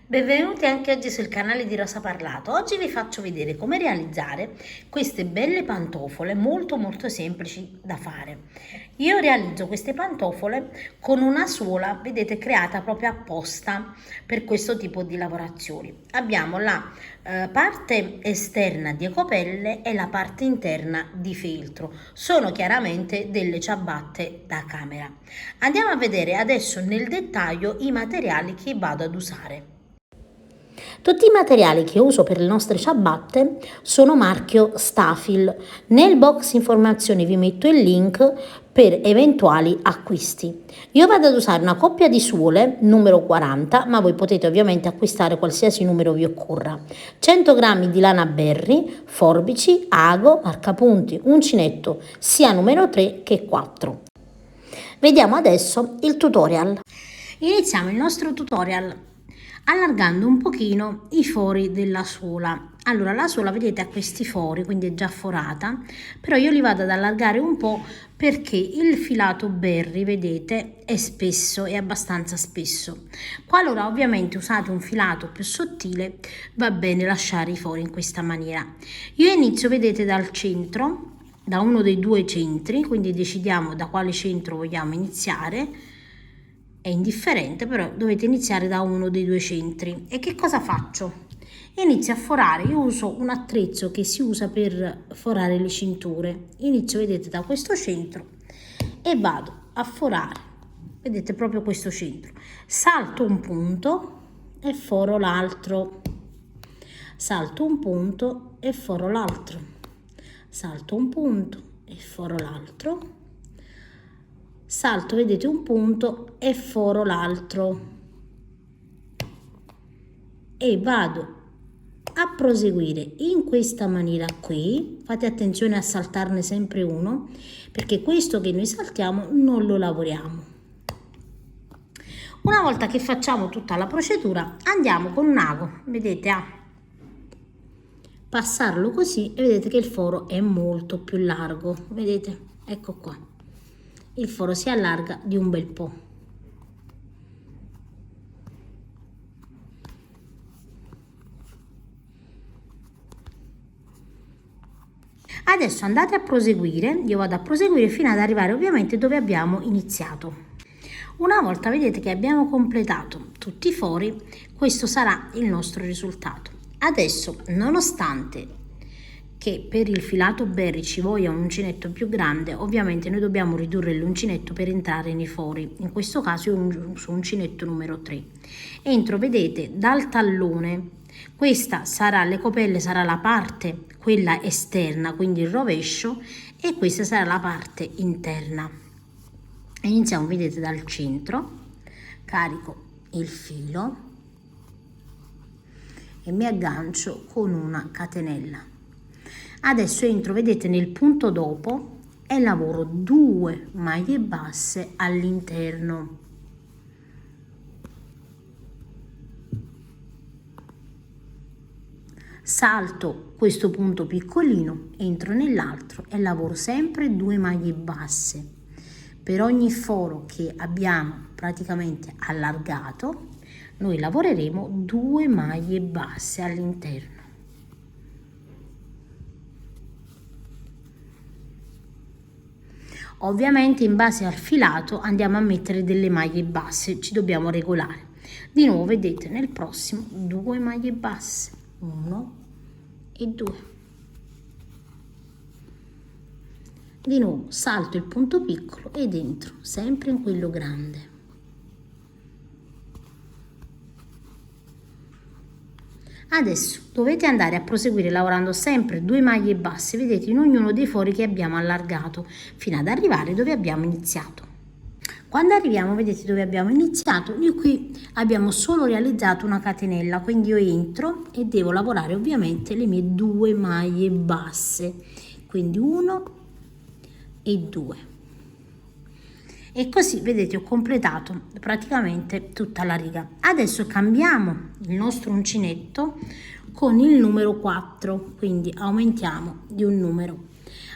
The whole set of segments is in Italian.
Benvenuti anche oggi sul canale di Rosa Parlato. Oggi vi faccio vedere come realizzare queste belle pantofole molto semplici da fare. Io realizzo queste pantofole con una suola, vedete, creata proprio apposta per questo tipo di lavorazioni. Abbiamo la parte esterna di ecopelle e la parte interna di feltro. Sono chiaramente delle ciabatte da camera. Andiamo a vedere adesso nel dettaglio i materiali che vado ad usare. Tutti i materiali che uso per le nostre ciabatte sono marchio Stafil. Nel box informazioni vi metto il link per eventuali acquisti. Io vado ad usare una coppia di suole numero 40, ma voi potete ovviamente acquistare qualsiasi numero vi occorra. 100 g di lana berry, forbici, ago, marcapunti, uncinetto sia numero 3 che 4. Vediamo adesso il tutorial. Iniziamo il nostro tutorial allargando un pochino i fori della suola. Allora, la suola vedete ha questi fori, quindi è già forata, però io li vado ad allargare un po' perché il filato berry, vedete, è spesso, è abbastanza spesso. Qualora ovviamente usate un filato più sottile, va bene lasciare i fori in questa maniera. Io inizio, vedete, dal centro, da uno dei due centri, quindi decidiamo da quale centro vogliamo iniziare. È indifferente, però dovete iniziare da uno dei due centri. E che cosa faccio? Inizio a forare. Io uso un attrezzo che si usa per forare le cinture. Inizio, vedete, da questo centro e vado a forare, vedete, proprio questo centro. Salto un punto e foro l'altro, salto un punto e foro l'altro, salto un punto e foro l'altro, salto, vedete, un punto e foro l'altro e vado a proseguire in questa maniera qui. Fate attenzione a saltarne sempre uno, perché questo che noi saltiamo non lo lavoriamo. Una volta che facciamo tutta la procedura, andiamo con un ago, vedete, a passarlo così e vedete che il foro è molto più largo, vedete, ecco qua. Il foro si allarga di un bel po'. Adesso andate a proseguire, io vado a proseguire fino ad arrivare ovviamente dove abbiamo iniziato. Una volta vedete che abbiamo completato tutti i fori, questo sarà il nostro risultato. Adesso, nonostante che per il filato berry ci voglia un uncinetto più grande, ovviamente noi dobbiamo ridurre l'uncinetto per entrare nei fori. In questo caso io uso uncinetto numero 3. Entro, vedete, dal tallone. Questa sarà, le copelle sarà la parte, quella esterna, quindi il rovescio, e questa sarà la parte interna. Iniziamo, vedete, dal centro, carico il filo e mi aggancio con una catenella. Adesso entro, vedete, nel punto dopo e lavoro 2 maglie basse all'interno. Salto questo punto piccolino, entro nell'altro e lavoro sempre 2 maglie basse. Per ogni foro che abbiamo praticamente allargato, noi lavoreremo 2 maglie basse all'interno. Ovviamente in base al filato andiamo a mettere delle maglie basse, ci dobbiamo regolare. Di nuovo, vedete, nel prossimo 2 maglie basse, 1 e 2. Di nuovo salto il punto piccolo ed entro sempre in quello grande. Adesso dovete andare a proseguire lavorando sempre 2 maglie basse, vedete, in ognuno dei fori che abbiamo allargato, fino ad arrivare dove abbiamo iniziato. Quando arriviamo, vedete, dove abbiamo iniziato, noi qui abbiamo solo realizzato una catenella, quindi io entro e devo lavorare ovviamente le mie 2 maglie basse, quindi 1 e 2. E così, vedete, ho completato praticamente tutta la riga. Adesso cambiamo il nostro uncinetto con il numero 4, quindi aumentiamo di un numero.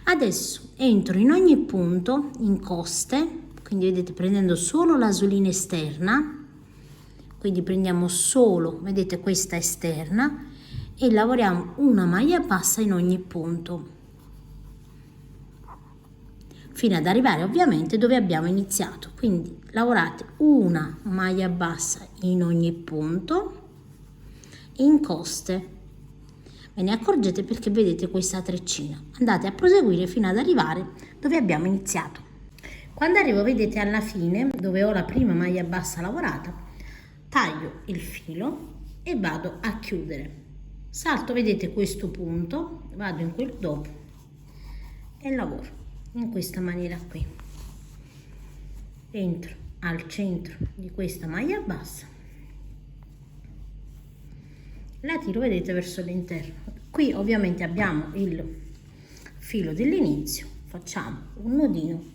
Adesso entro in ogni punto in coste, quindi vedete, prendendo solo l'asolina esterna, quindi prendiamo solo, vedete, questa esterna e lavoriamo una maglia bassa in ogni punto fino ad arrivare ovviamente dove abbiamo iniziato. Quindi lavorate una maglia bassa in ogni punto in coste. Ve ne accorgete perché vedete questa treccina. Andate a proseguire fino ad arrivare dove abbiamo iniziato. Quando arrivo, vedete, alla fine dove ho la prima maglia bassa lavorata, taglio il filo e vado a chiudere. Salto, vedete, questo punto, vado in quel dopo e lavoro in questa maniera qui. Entro al centro di questa maglia bassa, la tiro, vedete, verso l'interno. Qui ovviamente abbiamo il filo dell'inizio, facciamo un nodino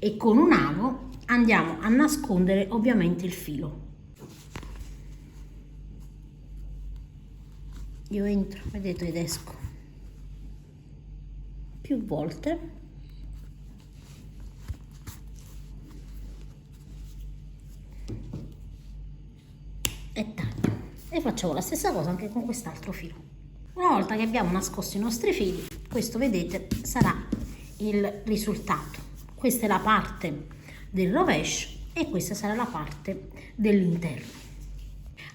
e con un avo andiamo a nascondere ovviamente il filo. Io entro, vedete, ed esco più volte e taglio, e facciamo la stessa cosa anche con quest'altro filo. Una volta che abbiamo nascosto i nostri fili, questo, vedete, sarà il risultato. Questa è la parte del rovescio e questa sarà la parte dell'interno.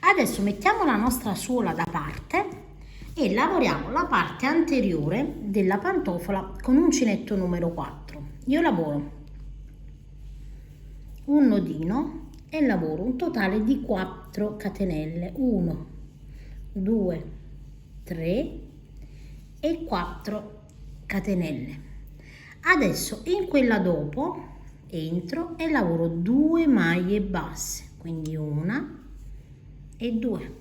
Adesso mettiamo la nostra suola da parte e lavoriamo la parte anteriore della pantofola con uncinetto numero 4. Io lavoro un nodino e lavoro un totale di 4 catenelle, 1 2 3 e 4 catenelle. Adesso in quella dopo entro e lavoro 2 maglie basse, quindi una e 2.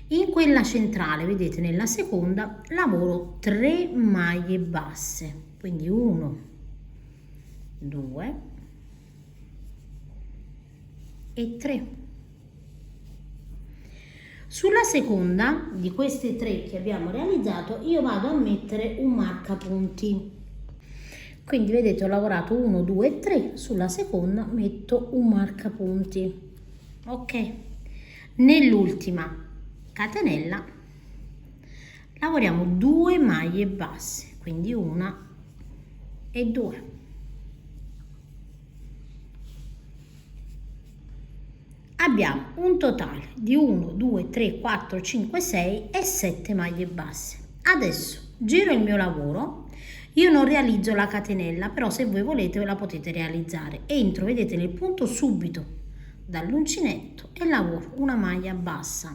In quella centrale, vedete, nella seconda lavoro 3 maglie basse, quindi 1 2 e 3. Sulla seconda di queste 3 che abbiamo realizzato io vado a mettere un marcapunti, quindi vedete ho lavorato 1 2 e 3, sulla seconda metto un marcapunti. Ok, nell'ultima catenella lavoriamo 2 maglie basse, quindi una e 2. Abbiamo un totale di 1 2 3 4 5 6 e 7 maglie basse. Adesso giro il mio lavoro. Io non realizzo la catenella, però se voi volete la potete realizzare. Entro, vedete, nel punto subito dall'uncinetto e lavoro una maglia bassa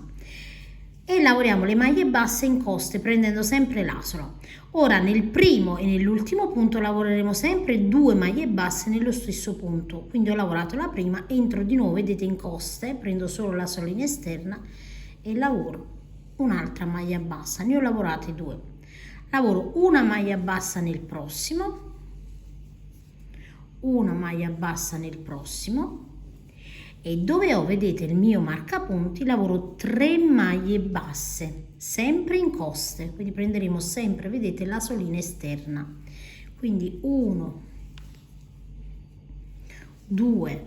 e lavoriamo le maglie basse in coste prendendo sempre l'asolo. Ora nel primo e nell'ultimo punto lavoreremo sempre 2 maglie basse nello stesso punto, quindi ho lavorato la prima, entro di nuovo, vedete, in coste, prendo solo la solina esterna e lavoro un'altra maglia bassa. Ne ho lavorate 2, lavoro una maglia bassa nel prossimo, una maglia bassa nel prossimo e dove ho, vedete, il mio marcapunti, lavoro 3 maglie basse sempre in coste, quindi prenderemo sempre, vedete, la solina esterna, quindi 1 2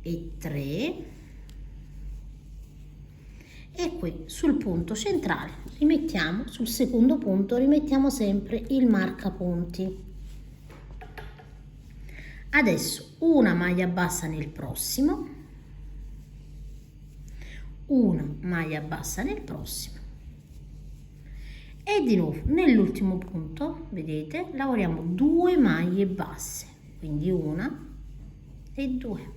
e 3 e qui sul punto centrale rimettiamo, sul secondo punto rimettiamo sempre il marcapunti. Adesso una maglia bassa nel prossimo, una maglia bassa nel prossimo e di nuovo nell'ultimo punto, vedete, lavoriamo 2 maglie basse, quindi una e 2.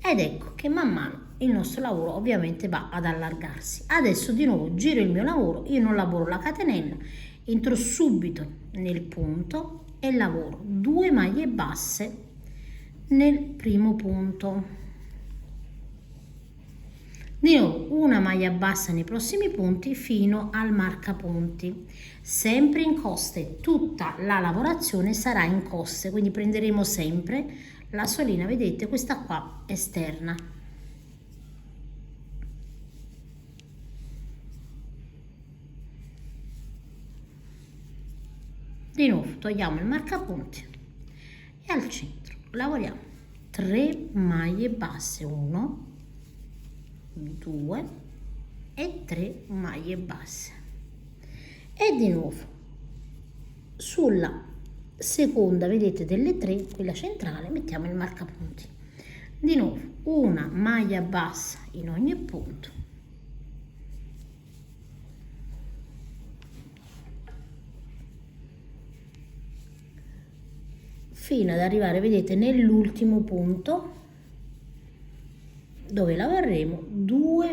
Ed ecco che man mano il nostro lavoro ovviamente va ad allargarsi. Adesso di nuovo giro il mio lavoro, io non lavoro la catenella, entro subito nel punto e lavoro 2 maglie basse nel primo punto, di nuovo una maglia bassa nei prossimi punti fino al marcapunti, sempre in coste. Tutta la lavorazione sarà in coste, quindi prenderemo sempre la solina, vedete, questa qua esterna. Di nuovo togliamo il marcapunti e al centro lavoriamo 3 maglie basse, 1, 2 e 3 maglie basse, e di nuovo sulla seconda, vedete, delle 3, quella centrale, mettiamo il marcapunti. Di nuovo una maglia bassa in ogni punto, fino ad arrivare, vedete, nell'ultimo punto dove lavoreremo 2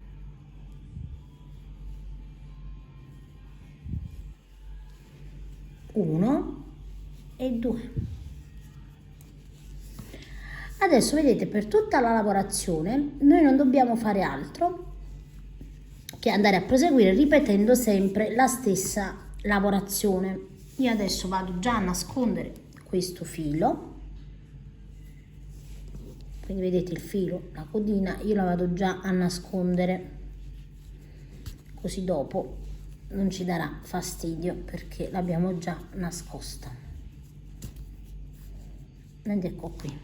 1 e 2. Adesso vedete, per tutta la lavorazione noi non dobbiamo fare altro che andare a proseguire ripetendo sempre la stessa lavorazione. Io adesso vado già a nascondere questo filo, quindi vedete il filo, la codina, io la vado già a nascondere, così dopo non ci darà fastidio perché l'abbiamo già nascosta. Ed ecco qui.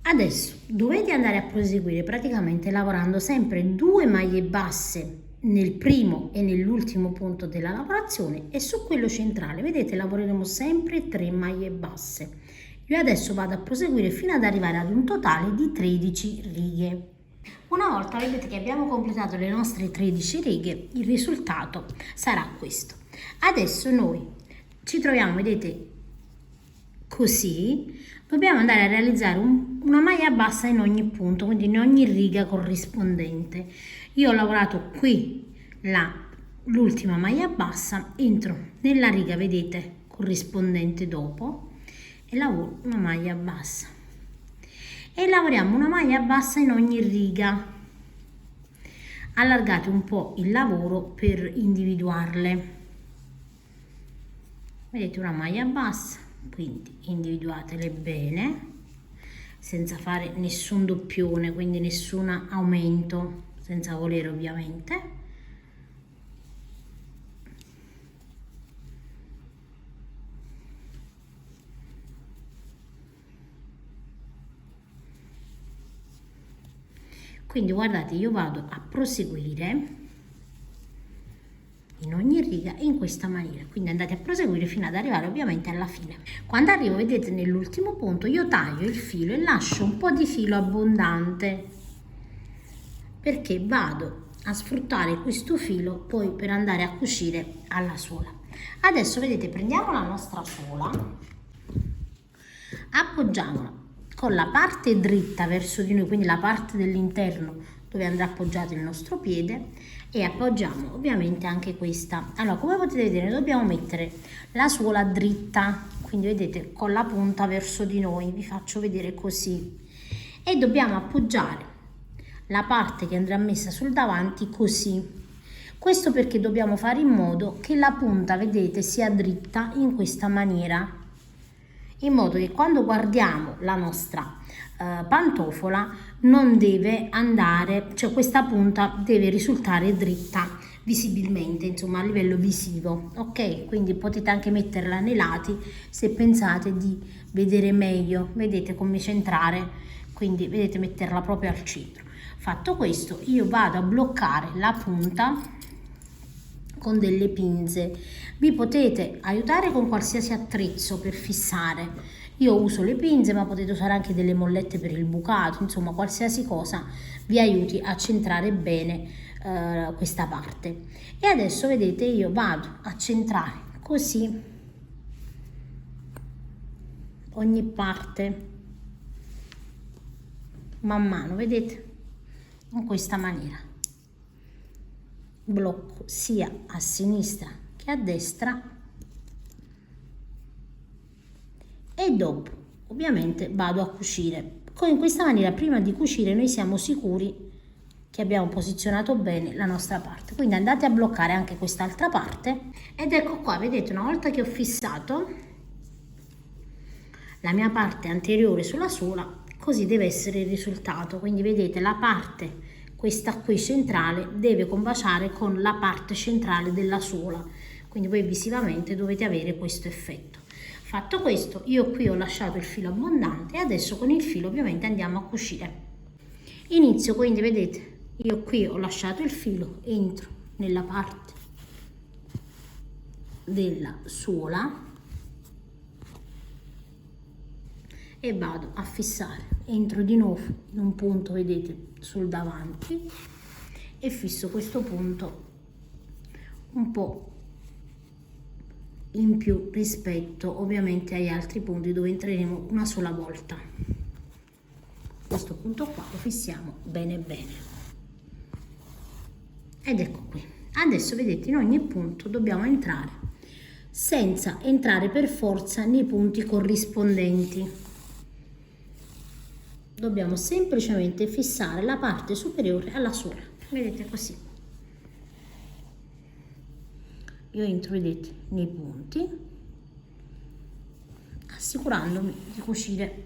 Adesso dovete andare a proseguire praticamente lavorando sempre 2 maglie basse nel primo e nell'ultimo punto della lavorazione, e su quello centrale, vedete, lavoreremo sempre 3 maglie basse. Io adesso vado a proseguire fino ad arrivare ad un totale di 13 righe. Una volta vedete che abbiamo completato le nostre 13 righe, il risultato sarà questo. Adesso noi ci troviamo, vedete, così. Dobbiamo andare a realizzare una maglia bassa in ogni punto, quindi in ogni riga corrispondente. Io ho lavorato qui l'ultima maglia bassa, entro nella riga, vedete, corrispondente dopo, e lavoro una maglia bassa, e lavoriamo una maglia bassa in ogni riga. Allargate un po' il lavoro per individuarle. Vedete, una maglia bassa, quindi individuatele bene senza fare nessun doppione, quindi nessun aumento, senza volere ovviamente. Quindi guardate, io vado a proseguire in ogni riga in questa maniera, quindi andate a proseguire fino ad arrivare ovviamente alla fine. Quando arrivo, vedete, nell'ultimo punto io taglio il filo e lascio un po' di filo abbondante, perché vado a sfruttare questo filo poi per andare a cucire alla suola. Adesso vedete, prendiamo la nostra suola, appoggiamola con la parte dritta verso di noi, quindi la parte dell'interno dove andrà appoggiato il nostro piede, e appoggiamo ovviamente anche questa. Allora, come potete vedere, dobbiamo mettere la suola dritta, quindi vedete, con la punta verso di noi, vi faccio vedere così, e dobbiamo appoggiare la parte che andrà messa sul davanti così. Questo perché dobbiamo fare in modo che la punta, vedete, sia dritta in questa maniera, in modo che quando guardiamo la nostra pantofola non deve andare, cioè questa punta deve risultare dritta visibilmente, insomma a livello visivo, ok? Quindi potete anche metterla nei lati se pensate di vedere meglio, vedete come centrare, quindi vedete, metterla proprio al centro. Fatto questo, io vado a bloccare la punta con delle pinze. Vi potete aiutare con qualsiasi attrezzo per fissare. Io uso le pinze, ma potete usare anche delle mollette per il bucato, insomma qualsiasi cosa vi aiuti a centrare bene questa parte. E adesso vedete, io vado a centrare così ogni parte man mano, vedete, in questa maniera. Blocco sia a sinistra che a destra, e dopo ovviamente vado a cucire. In questa maniera, prima di cucire, noi siamo sicuri che abbiamo posizionato bene la nostra parte. Quindi andate a bloccare anche quest'altra parte, ed ecco qua, vedete, una volta che ho fissato la mia parte anteriore sulla suola, così deve essere il risultato. Quindi vedete la parte, questa qui centrale deve combaciare con la parte centrale della suola, quindi voi visivamente dovete avere questo effetto. Fatto questo, io qui ho lasciato il filo abbondante e adesso con il filo ovviamente andiamo a cucire. Inizio, quindi vedete, io qui ho lasciato il filo, entro nella parte della suola e vado a fissare, entro di nuovo in un punto, vedete, sul davanti e fisso questo punto un po' in più rispetto ovviamente agli altri punti dove entreremo una sola volta. Questo punto qua lo fissiamo bene bene ed ecco qui. Adesso vedete, in ogni punto dobbiamo entrare senza entrare per forza nei punti corrispondenti. Dobbiamo semplicemente fissare la parte superiore alla suola, vedete così. Io entro, vedete, nei punti, assicurandomi di cucire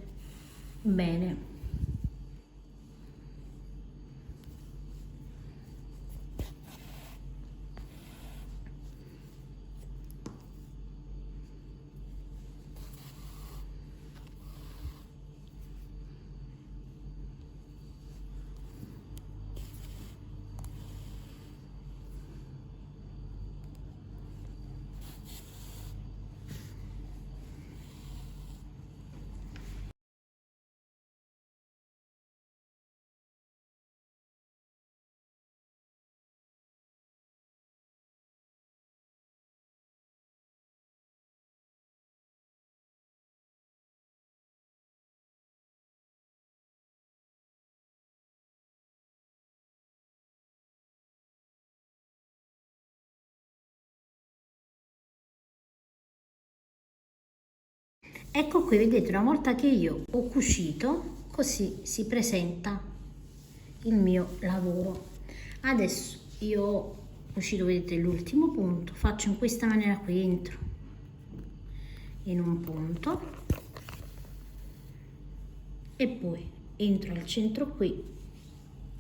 bene. Ecco qui, vedete, una volta che io ho cucito, così si presenta il mio lavoro. Adesso io ho cucito, vedete, l'ultimo punto, faccio in questa maniera qui, entro in un punto e poi entro al centro qui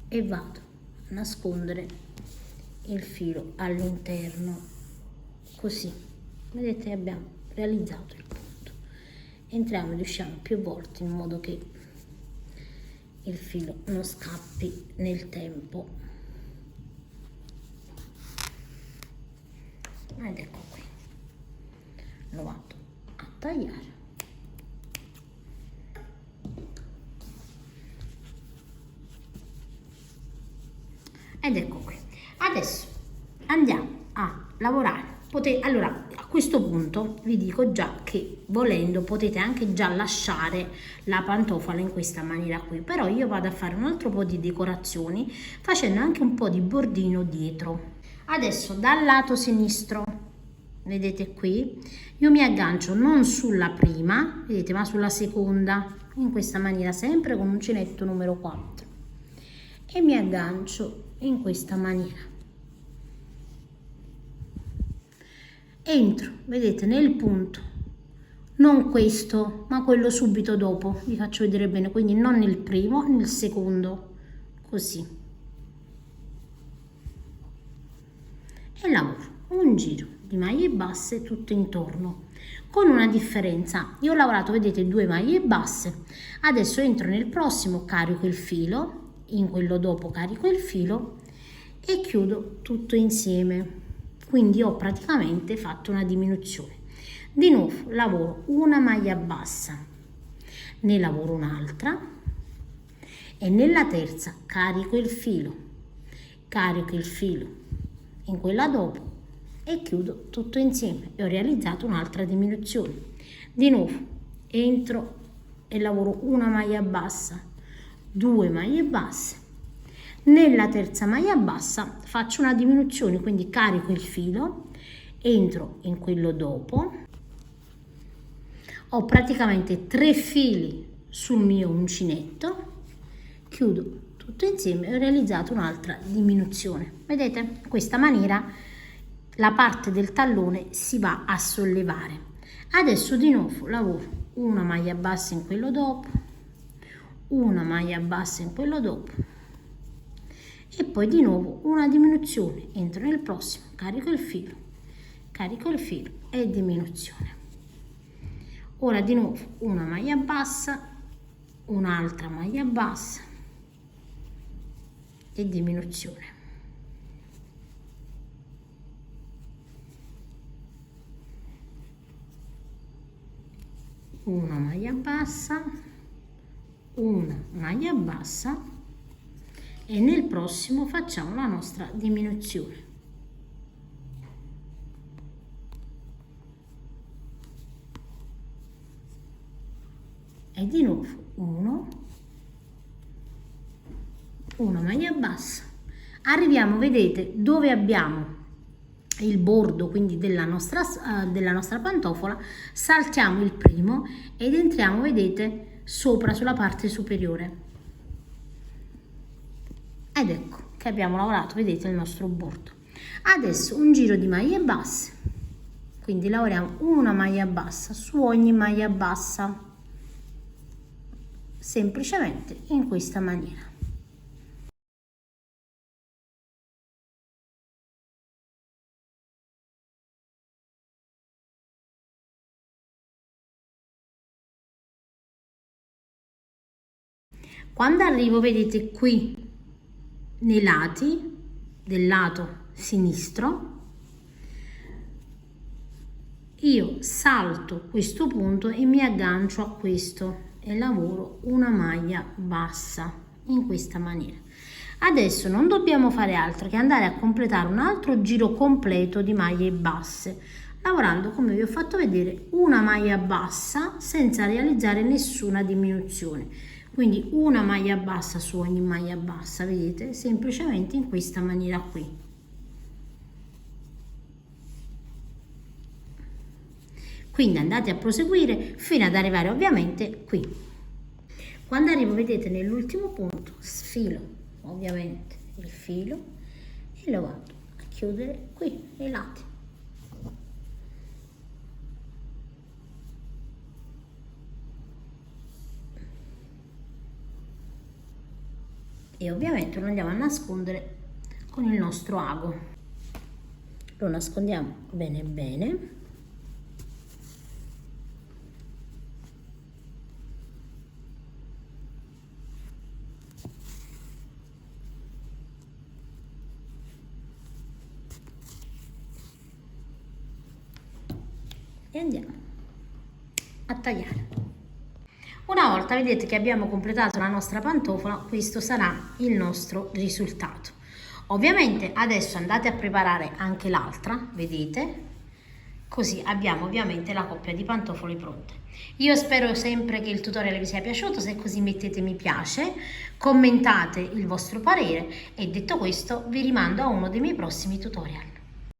e vado a nascondere il filo all'interno, così, vedete, abbiamo realizzato il punto. Entriamo ed usciamo più volte in modo che il filo non scappi nel tempo. Ed ecco qui, lo vado a tagliare. Ed ecco qui. Adesso andiamo a lavorare. Allora, a questo punto vi dico già che volendo potete anche già lasciare la pantofola in questa maniera qui, però io vado a fare un altro po' di decorazioni facendo anche un po' di bordino dietro. Adesso dal lato sinistro, vedete qui, io mi aggancio non sulla prima, vedete, ma sulla seconda, in questa maniera, sempre con uncinetto numero 4, e mi aggancio in questa maniera. Entro, vedete, nel punto, non questo, ma quello subito dopo, vi faccio vedere bene, quindi non nel primo, nel secondo, così. E lavoro un giro di maglie basse tutto intorno, con una differenza. Io ho lavorato, vedete, 2 maglie basse, adesso entro nel prossimo, carico il filo, in quello dopo carico il filo e chiudo tutto insieme. Quindi ho praticamente fatto una diminuzione. Di nuovo lavoro una maglia bassa, ne lavoro un'altra e nella terza carico il filo in quella dopo e chiudo tutto insieme e ho realizzato un'altra diminuzione. Di nuovo entro e lavoro una maglia bassa, 2 maglie basse. Nella terza maglia bassa faccio una diminuzione, quindi carico il filo, entro in quello dopo, ho praticamente 3 fili sul mio uncinetto, chiudo tutto insieme e ho realizzato un'altra diminuzione. Vedete? In questa maniera la parte del tallone si va a sollevare. Adesso di nuovo lavoro una maglia bassa in quello dopo, una maglia bassa in quello dopo e poi di nuovo una diminuzione, entro nel prossimo, carico il filo e diminuzione. Ora di nuovo una maglia bassa, un'altra maglia bassa e diminuzione. Una maglia bassa, una maglia bassa e nel prossimo facciamo la nostra diminuzione. E di nuovo una maglia bassa. Arriviamo, vedete, dove abbiamo il bordo, quindi della nostra pantofola, saltiamo il primo ed entriamo, vedete, sopra sulla parte superiore. Ed ecco che abbiamo lavorato, vedete, il nostro bordo. Adesso un giro di maglie basse, quindi lavoriamo una maglia bassa su ogni maglia bassa, semplicemente in questa maniera. Quando arrivo, vedete qui nei lati del lato sinistro, io salto questo punto e mi aggancio a questo e lavoro una maglia bassa in questa maniera. Adesso non dobbiamo fare altro che andare a completare un altro giro completo di maglie basse, lavorando, come vi ho fatto vedere, una maglia bassa senza realizzare nessuna diminuzione. Quindi una maglia bassa su ogni maglia bassa, vedete, semplicemente in questa maniera qui. Quindi andate a proseguire fino ad arrivare ovviamente qui. Quando arrivo, vedete, nell'ultimo punto, sfilo ovviamente il filo e lo vado a chiudere qui ai lati. E ovviamente lo andiamo a nascondere con il nostro ago. Lo nascondiamo bene bene. E andiamo a tagliare. Una volta vedete che abbiamo completato la nostra pantofola, questo sarà il nostro risultato. Ovviamente adesso andate a preparare anche l'altra, vedete, così abbiamo ovviamente la coppia di pantofole pronte. Io spero sempre che il tutorial vi sia piaciuto, se è così mettete mi piace, commentate il vostro parere e detto questo vi rimando a uno dei miei prossimi tutorial.